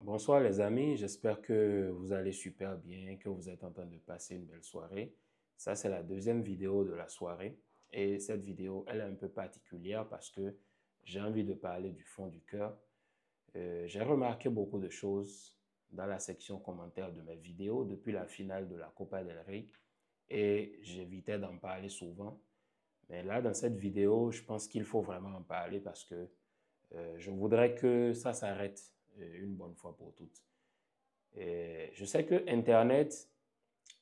Bonsoir les amis, j'espère que vous allez super bien, que vous êtes en train de passer une belle soirée. Ça, c'est la deuxième vidéo de la soirée. Et cette vidéo, elle est un peu particulière parce que j'ai envie de parler du fond du cœur. J'ai remarqué beaucoup de choses dans la section commentaires de mes vidéos depuis la finale de la Copa del Rey et j'évitais d'en parler souvent. Mais là, dans cette vidéo, je pense qu'il faut vraiment en parler parce que je voudrais que ça s'arrête une bonne fois pour toutes. Et je sais que Internet,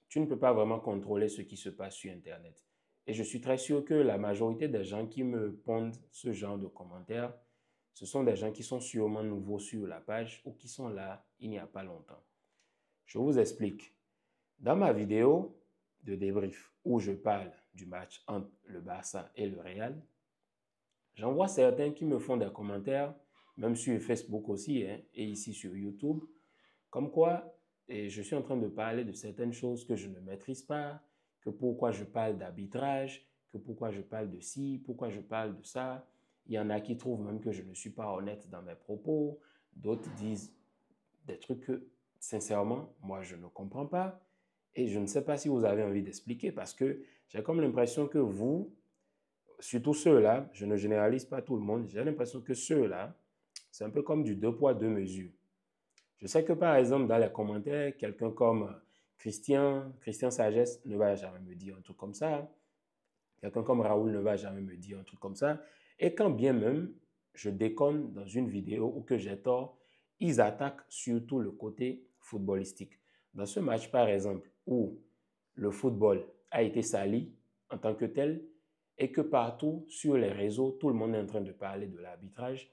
tu ne peux pas vraiment contrôler ce qui se passe sur Internet. Et je suis très sûr que la majorité des gens qui me pondent ce genre de commentaires, ce sont des gens qui sont sûrement nouveaux sur la page ou qui sont là il n'y a pas longtemps. Je vous explique. Dans ma vidéo de débrief où je parle du match entre le Barça et le Real, j'en vois certains qui me font des commentaires, même sur Facebook aussi, hein, et ici sur YouTube, comme quoi, je suis en train de parler de certaines choses que je ne maîtrise pas, que pourquoi je parle d'arbitrage, que pourquoi je parle de ci, pourquoi je parle de ça. Il y en a qui trouvent même que je ne suis pas honnête dans mes propos. D'autres disent des trucs que, sincèrement, moi, je ne comprends pas. Et je ne sais pas si vous avez envie d'expliquer parce que j'ai comme l'impression que vous, surtout ceux-là, je ne généralise pas tout le monde, j'ai l'impression que ceux-là, c'est un peu comme du deux poids, deux mesures. Je sais que par exemple, dans les commentaires, quelqu'un comme Christian Sagesse ne va jamais me dire un truc comme ça. Quelqu'un comme Raoul ne va jamais me dire un truc comme ça. Et quand bien même je déconne dans une vidéo ou que j'ai tort, ils attaquent surtout le côté footballistique. Dans ce match, par exemple, où le football a été sali en tant que tel et que partout sur les réseaux, tout le monde est en train de parler de l'arbitrage,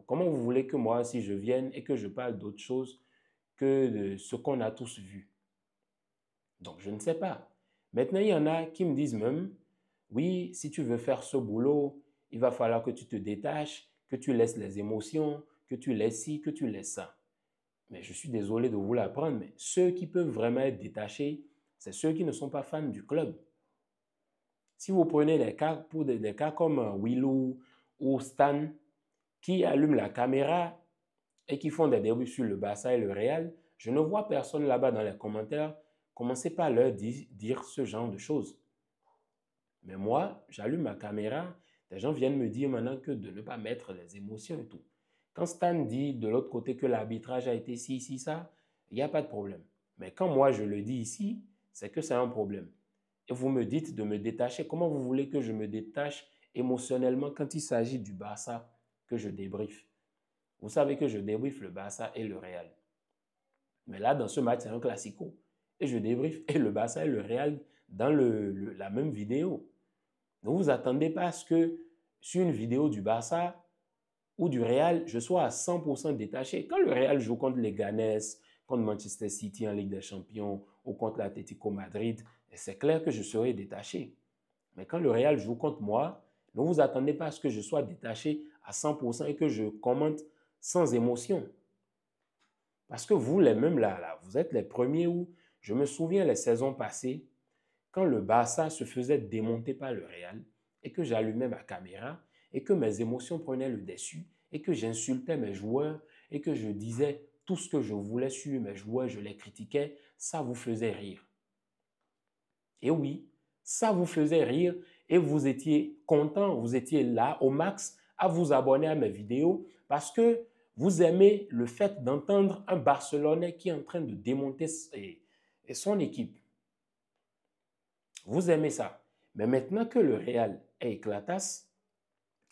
comment vous voulez que moi, si je vienne et que je parle d'autre chose que de ce qu'on a tous vu? Donc, je ne sais pas. Maintenant, il y en a qui me disent même, oui, si tu veux faire ce boulot, il va falloir que tu te détaches, que tu laisses les émotions, que tu laisses ci, que tu laisses ça. Mais je suis désolé de vous l'apprendre, mais ceux qui peuvent vraiment être détachés, c'est ceux qui ne sont pas fans du club. Si vous prenez les cas, pour des cas comme Willou ou Stan, qui allument la caméra et qui font des débuts sur le Barça et le Real, je ne vois personne là-bas dans les commentaires commencer par leur dire ce genre de choses. Mais moi, j'allume ma caméra, des gens viennent me dire maintenant que de ne pas mettre les émotions et tout. Quand Stan dit de l'autre côté que l'arbitrage a été ci, ci, ça, il n'y a pas de problème. Mais quand moi je le dis ici, c'est que c'est un problème. Et vous me dites de me détacher. Comment vous voulez que je me détache émotionnellement quand il s'agit du Barça que je débriefe? Vous savez que je débriefe le Barça et le Real. Mais là, dans ce match, c'est un classico. Et je débriefe et le Barça et le Real dans la même vidéo. Ne vous attendez pas à ce que sur une vidéo du Barça ou du Real, je sois à 100% détaché. Quand le Real joue contre les Ganes, contre Manchester City en Ligue des Champions ou contre l'Atlético Madrid, c'est clair que je serai détaché. Mais quand le Real joue contre moi, ne vous attendez pas à ce que je sois détaché à 100% et que je commente sans émotion. Parce que vous, les mêmes là, vous êtes les premiers où, je me souviens les saisons passées, quand le Barça se faisait démonter par le Real et que j'allumais ma caméra et que mes émotions prenaient le dessus et que j'insultais mes joueurs et que je disais tout ce que je voulais sur mes joueurs, je les critiquais, ça vous faisait rire. Et oui, ça vous faisait rire et vous étiez content, vous étiez là au max à vous abonner à mes vidéos parce que vous aimez le fait d'entendre un Barcelonais qui est en train de démonter son équipe. Vous aimez ça. Mais maintenant que le Real est éclatasse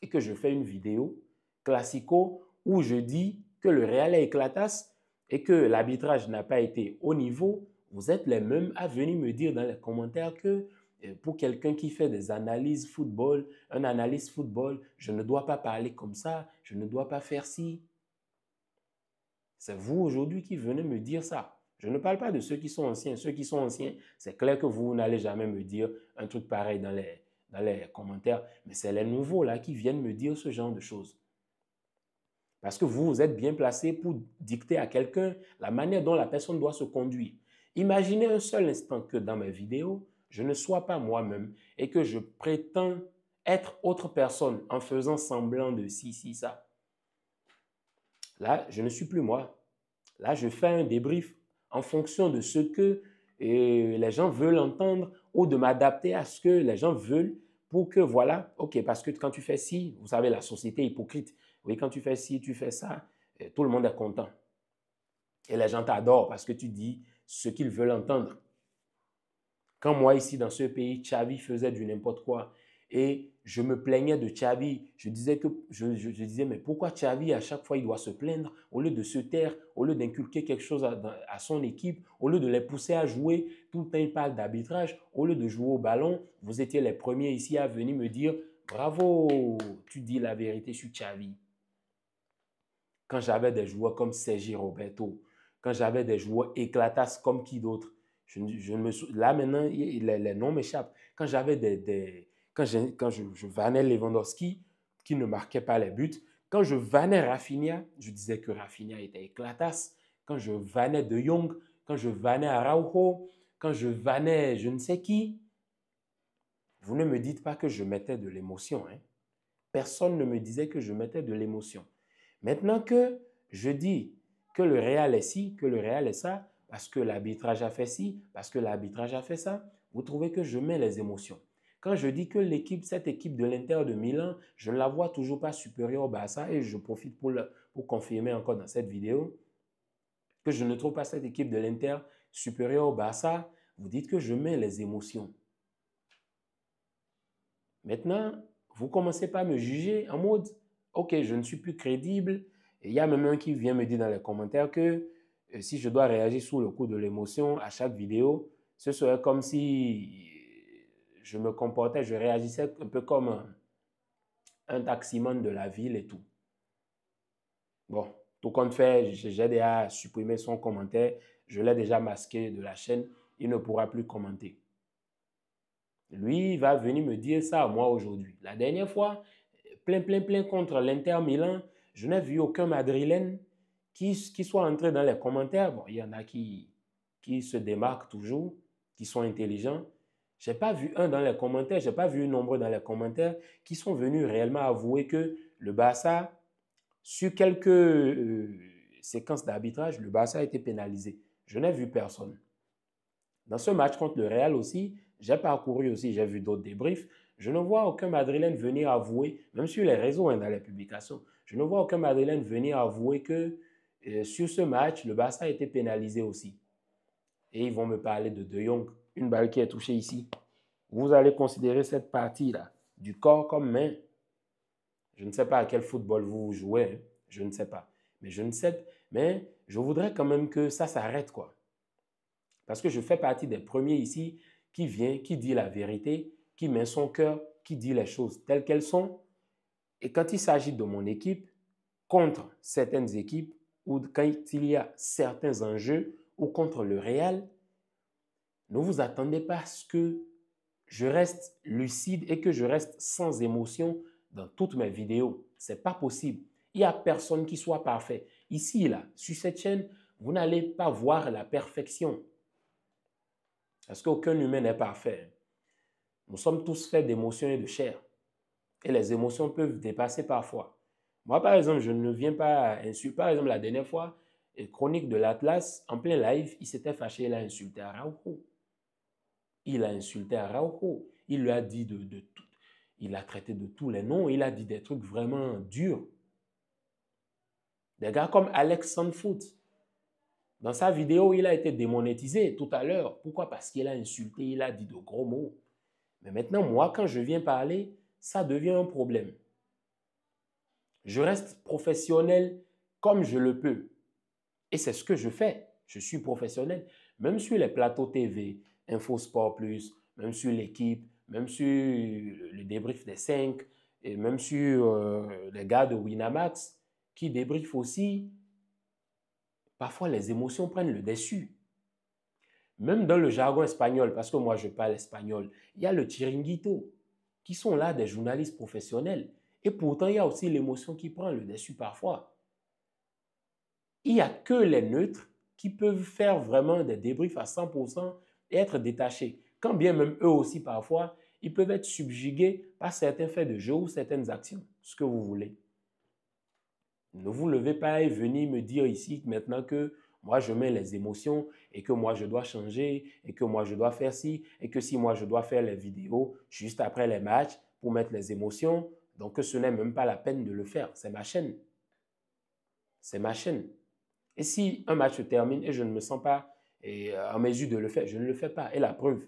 et que je fais une vidéo classico où je dis que le Real est éclatasse et que l'arbitrage n'a pas été au niveau, vous êtes les mêmes à venir me dire dans les commentaires que pour quelqu'un qui fait des analyses football, un analyste football, je ne dois pas parler comme ça, je ne dois pas faire ci. C'est vous aujourd'hui qui venez me dire ça. Je ne parle pas de ceux qui sont anciens. Ceux qui sont anciens, c'est clair que vous n'allez jamais me dire un truc pareil dans les commentaires, mais c'est les nouveaux là qui viennent me dire ce genre de choses. Parce que vous êtes bien placé pour dicter à quelqu'un la manière dont la personne doit se conduire. Imaginez un seul instant que dans mes vidéos, je ne sois pas moi-même et que je prétends être autre personne en faisant semblant de ci, ci, ça. Là, je ne suis plus moi. Là, je fais un débrief en fonction de ce que les gens veulent entendre ou de m'adapter à ce que les gens veulent pour que, voilà, ok, parce que quand tu fais ci, vous savez, la société est hypocrite. Oui, quand tu fais ci, tu fais ça, tout le monde est content. Et les gens t'adorent parce que tu dis ce qu'ils veulent entendre. Quand moi, ici, dans ce pays, Xavi faisait du n'importe quoi et je me plaignais de Xavi, je disais, mais pourquoi Xavi, à chaque fois, il doit se plaindre au lieu de se taire, au lieu d'inculquer quelque chose à son équipe, au lieu de les pousser à jouer, tout le temps, il parle d'arbitrage, au lieu de jouer au ballon, vous étiez les premiers ici à venir me dire, bravo, tu dis la vérité sur Xavi. Quand j'avais des joueurs comme Sergi Roberto, quand j'avais des joueurs éclatasses comme qui d'autre, là maintenant, les noms m'échappent. Quand j'avais quand je vannais Lewandowski, qui ne marquait pas les buts, quand je vannais Rafinha, je disais que Rafinha était éclatasse. Quand je vannais De Jong, quand je vannais Araujo, quand je vannais je ne sais qui, vous ne me dites pas que je mettais de l'émotion. Hein. Personne ne me disait que je mettais de l'émotion. Maintenant que je dis que le Real est ci, que le Real est ça, parce que l'arbitrage a fait ci, parce que l'arbitrage a fait ça, vous trouvez que je mets les émotions. Quand je dis que cette équipe de l'Inter de Milan, je ne la vois toujours pas supérieure au Barça et je profite pour confirmer encore dans cette vidéo que je ne trouve pas cette équipe de l'Inter supérieure au Barça, vous dites que je mets les émotions. Maintenant, vous commencez pas à me juger en mode, ok, je ne suis plus crédible. Et il y a même un qui vient me dire dans les commentaires que si je dois réagir sous le coup de l'émotion à chaque vidéo, ce serait comme si je me comportais, je réagissais un peu comme un taximan de la ville et tout. Bon, tout compte fait, j'ai déjà supprimé son commentaire, je l'ai déjà masqué de la chaîne, il ne pourra plus commenter. Lui, il va venir me dire ça à moi aujourd'hui. La dernière fois, plein contre l'Inter Milan, je n'ai vu aucun Madrilène qui soit entré dans les commentaires. Bon, il y en a qui se démarquent toujours, qui sont intelligents. Je n'ai pas vu un dans les commentaires, je n'ai pas vu nombre dans les commentaires qui sont venus réellement avouer que le Barça, sur quelques séquences d'arbitrage, le Barça a été pénalisé. Je n'ai vu personne. Dans ce match contre le Real aussi, j'ai parcouru aussi, j'ai vu d'autres débriefs. Je ne vois aucun Madrilène venir avouer, même sur les réseaux, hein, dans les publications, je ne vois aucun Madrilène venir avouer que sur ce match, le Barça a été pénalisé aussi. Et ils vont me parler de De Jong, une balle qui est touchée ici. Vous allez considérer cette partie-là du corps comme main. Je ne sais pas à quel football vous jouez, hein, je ne sais pas. Mais je voudrais quand même que ça s'arrête, quoi. Parce que je fais partie des premiers ici qui vient, qui dit la vérité, qui met son cœur, qui dit les choses telles qu'elles sont. Et quand il s'agit de mon équipe, contre certaines équipes, ou quand il y a certains enjeux, ou contre le Real, ne vous attendez pas à ce que je reste lucide et que je reste sans émotion dans toutes mes vidéos. Ce n'est pas possible. Il n'y a personne qui soit parfait. Ici, là, sur cette chaîne, vous n'allez pas voir la perfection. Parce qu'aucun humain n'est parfait. Nous sommes tous faits d'émotions et de chair. Et les émotions peuvent dépasser parfois. Moi, par exemple, je ne viens pas insulter. Par exemple, la dernière fois, Chronique de l'Atlas, en plein live, il s'était fâché, il a insulté Araujo. Il a insulté Araujo. Il lui a dit de tout. Il a traité de tous les noms. Il a dit des trucs vraiment durs. Des gars comme Alex Sanfoot. Dans sa vidéo, il a été démonétisé tout à l'heure. Pourquoi? Parce qu'il a insulté, il a dit de gros mots. Mais maintenant, moi, quand je viens parler, ça devient un problème. Je reste professionnel comme je le peux. Et c'est ce que je fais. Je suis professionnel. Même sur les plateaux TV, Info Sport Plus, même sur l'équipe, même sur le débrief des 5, et même sur les gars de Winamax qui débriefent aussi. Parfois, les émotions prennent le dessus. Même dans le jargon espagnol, parce que moi je parle espagnol, il y a le chiringuito, qui sont là des journalistes professionnels. Et pourtant, il y a aussi l'émotion qui prend le dessus parfois. Il n'y a que les neutres qui peuvent faire vraiment des débriefs à 100% et être détachés. Quand bien même eux aussi, parfois, ils peuvent être subjugués par certains faits de jeu ou certaines actions, ce que vous voulez. Ne vous levez pas et venez me dire ici maintenant que Moi, je mets les émotions et que moi, je dois changer et que moi, je dois faire ci et que si moi, je dois faire les vidéos juste après les matchs pour mettre les émotions, donc ce n'est même pas la peine de le faire. C'est ma chaîne. C'est ma chaîne. Et si un match se termine et je ne me sens pas en mesure de le faire, je ne le fais pas. Et la preuve,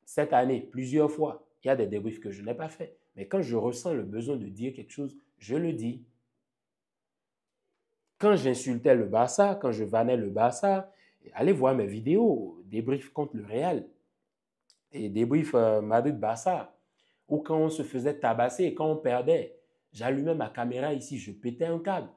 cette année, plusieurs fois, il y a des débriefs que je n'ai pas fait. Mais quand je ressens le besoin de dire quelque chose, je le dis. Quand j'insultais le Barça, quand je vannais le Barça, allez voir mes vidéos, débriefs contre le Real et débriefs Madrid-Barça, ou quand on se faisait tabasser, quand on perdait, j'allumais ma caméra ici, je pétais un câble.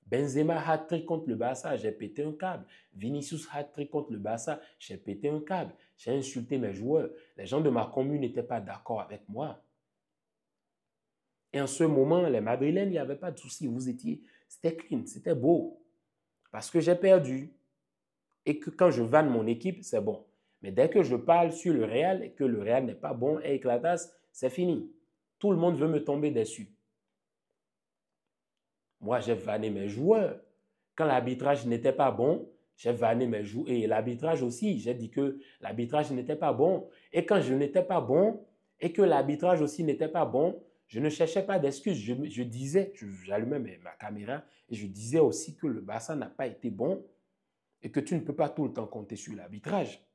Benzema hat-trick contre le Barça, j'ai pété un câble. Vinicius hat-trick contre le Barça, j'ai pété un câble. J'ai insulté mes joueurs. Les gens de ma commune n'étaient pas d'accord avec moi. Et en ce moment, les Madrilènes, il n'y avait pas de souci. C'était clean, c'était beau. Parce que j'ai perdu. Et que quand je vanne mon équipe, c'est bon. Mais dès que je parle sur le Real et que le Real n'est pas bon et éclatasse, c'est fini. Tout le monde veut me tomber dessus. Moi, j'ai vanné mes joueurs. Quand l'arbitrage n'était pas bon, j'ai vanné mes joueurs. Et l'arbitrage aussi, j'ai dit que l'arbitrage n'était pas bon. Et quand je n'étais pas bon et que l'arbitrage aussi n'était pas bon, je ne cherchais pas d'excuses. Je disais, j'allumais ma caméra et je disais aussi que le Barça n'a pas été bon et que tu ne peux pas tout le temps compter sur l'arbitrage.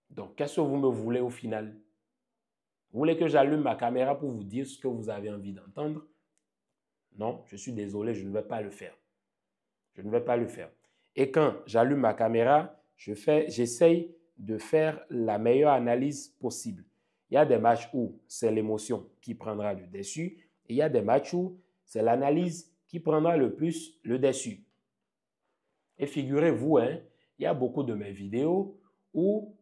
Donc, qu'est-ce que vous me voulez au final? Vous voulez que j'allume ma caméra pour vous dire ce que vous avez envie d'entendre? Non, je suis désolé, je ne vais pas le faire. Je ne vais pas le faire. Et quand j'allume ma caméra, j'essaye de faire la meilleure analyse possible. Il y a des matchs où c'est l'émotion qui prendra le dessus et il y a des matchs où c'est l'analyse qui prendra le plus le dessus. Et figurez-vous, hein, il y a beaucoup de mes vidéos où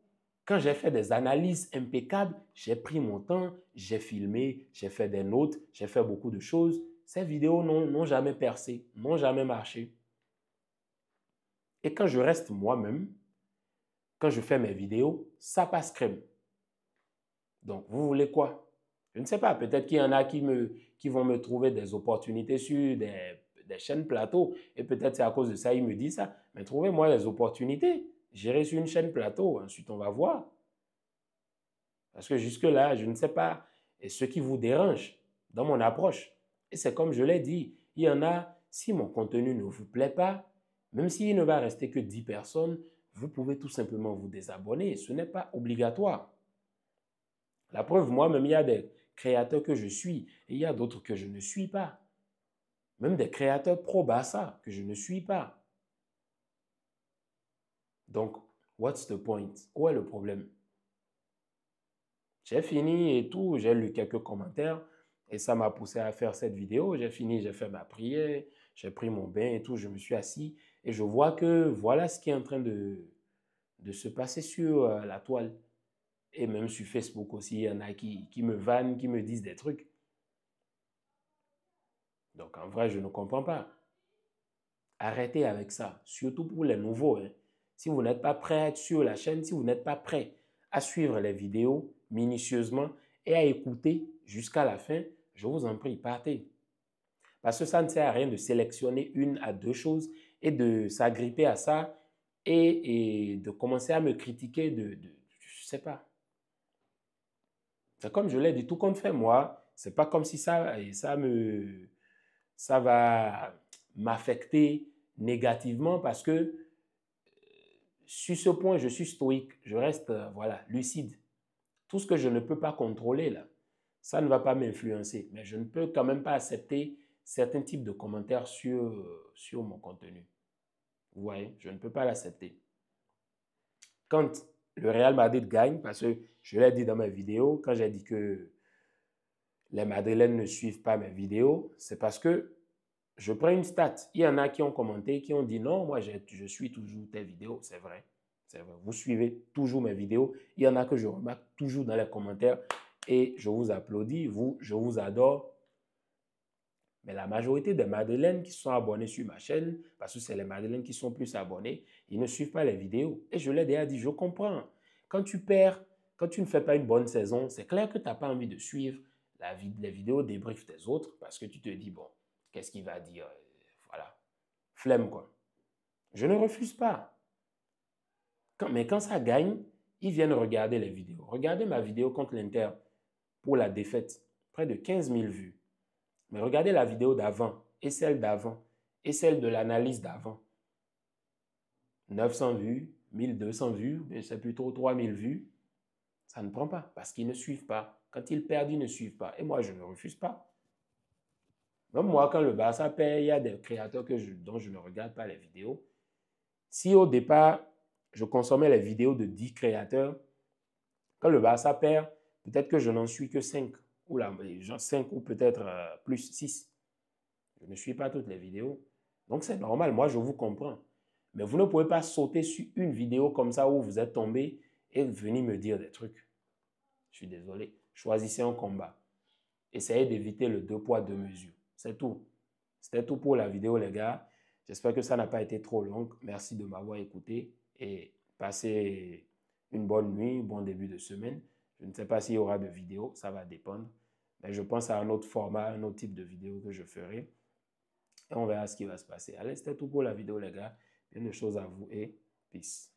quand j'ai fait des analyses impeccables, j'ai pris mon temps, j'ai filmé, j'ai fait des notes, j'ai fait beaucoup de choses. Ces vidéos n'ont jamais percé, n'ont jamais marché. Et quand je reste moi-même, quand je fais mes vidéos, ça passe crème. Donc, vous voulez quoi? Je ne sais pas, peut-être qu'il y en a qui vont me trouver des opportunités sur des chaînes plateau. Et peut-être c'est à cause de ça, ils me disent ça. Mais trouvez-moi les opportunités. J'irai sur une chaîne plateau, ensuite on va voir. Parce que jusque-là, je ne sais pas ce qui vous dérange dans mon approche. Et c'est comme je l'ai dit, il y en a, si mon contenu ne vous plaît pas, même s'il ne va rester que 10 personnes, vous pouvez tout simplement vous désabonner. Ce n'est pas obligatoire. La preuve, moi-même, il y a des créateurs que je suis et il y a d'autres que je ne suis pas. Même des créateurs pro-Barça que je ne suis pas. Donc, what's the point? Où est le problème? J'ai fini et tout, j'ai lu quelques commentaires et ça m'a poussé à faire cette vidéo. J'ai fini, j'ai fait ma prière, j'ai pris mon bain et tout, je me suis assis et je vois que voilà ce qui est en train de se passer sur la toile. Et même sur Facebook aussi, il y en a qui me vannent, qui me disent des trucs. Donc en vrai, je ne comprends pas. Arrêtez avec ça, surtout pour les nouveaux, hein. Si vous n'êtes pas prêt à être sur la chaîne, si vous n'êtes pas prêt à suivre les vidéos minutieusement et à écouter jusqu'à la fin, je vous en prie, partez. Parce que ça ne sert à rien de sélectionner une à deux choses et de s'agripper à ça et de commencer à me critiquer je ne sais pas. C'est comme je l'ai dit, tout compte fait, moi, c'est pas comme si ça va m'affecter négativement parce que sur ce point, je suis stoïque, je reste voilà, lucide. Tout ce que je ne peux pas contrôler, là, ça ne va pas m'influencer. Mais je ne peux quand même pas accepter certains types de commentaires sur mon contenu. Vous voyez, je ne peux pas l'accepter. Quand le Real Madrid gagne, parce que je l'ai dit dans ma vidéo, quand j'ai dit que les Madrilènes ne suivent pas mes vidéos, c'est parce que je prends une stat. Il y en a qui ont commenté, qui ont dit non, moi je suis toujours tes vidéos. C'est vrai. C'est vrai. Vous suivez toujours mes vidéos. Il y en a que je remarque toujours dans les commentaires et je vous applaudis. Vous, je vous adore. Mais la majorité des Madrilènes qui sont abonnés sur ma chaîne, parce que c'est les Madrilènes qui sont plus abonnés, ils ne suivent pas les vidéos. Et je l'ai déjà dit, je comprends. Quand tu perds, quand tu ne fais pas une bonne saison, c'est clair que tu n'as pas envie de suivre les vidéos débrief des autres parce que tu te dis, bon, qu'est-ce qu'il va dire? Voilà. Flemme, quoi. Je ne refuse pas. Mais quand ça gagne, ils viennent regarder les vidéos. Regardez ma vidéo contre l'Inter pour la défaite. Près de 15 000 vues. Mais regardez la vidéo d'avant et celle d'avant et celle de l'analyse d'avant. 900 vues, 1200 vues, mais c'est plutôt 3000 vues. Ça ne prend pas parce qu'ils ne suivent pas. Quand ils perdent, ils ne suivent pas. Et moi, je ne refuse pas. Même moi, quand le Barça perd, il y a des créateurs dont je ne regarde pas les vidéos. Si au départ, je consommais les vidéos de 10 créateurs, quand le Barça perd, peut-être que je n'en suis que 5 ou 5 ou peut-être plus 6. Je ne suis pas toutes les vidéos. Donc c'est normal, moi je vous comprends. Mais vous ne pouvez pas sauter sur une vidéo comme ça où vous êtes tombé et venir me dire des trucs. Je suis désolé. Choisissez un combat. Essayez d'éviter le 2 poids, 2 mesures. C'est tout. C'était tout pour la vidéo, les gars. J'espère que ça n'a pas été trop long. Merci de m'avoir écouté et passez une bonne nuit, un bon début de semaine. Je ne sais pas s'il y aura de vidéo, ça va dépendre. Mais je pense à un autre format, un autre type de vidéo que je ferai. Et on verra ce qui va se passer. Allez, c'était tout pour la vidéo, les gars. Bien de choses à vous et peace.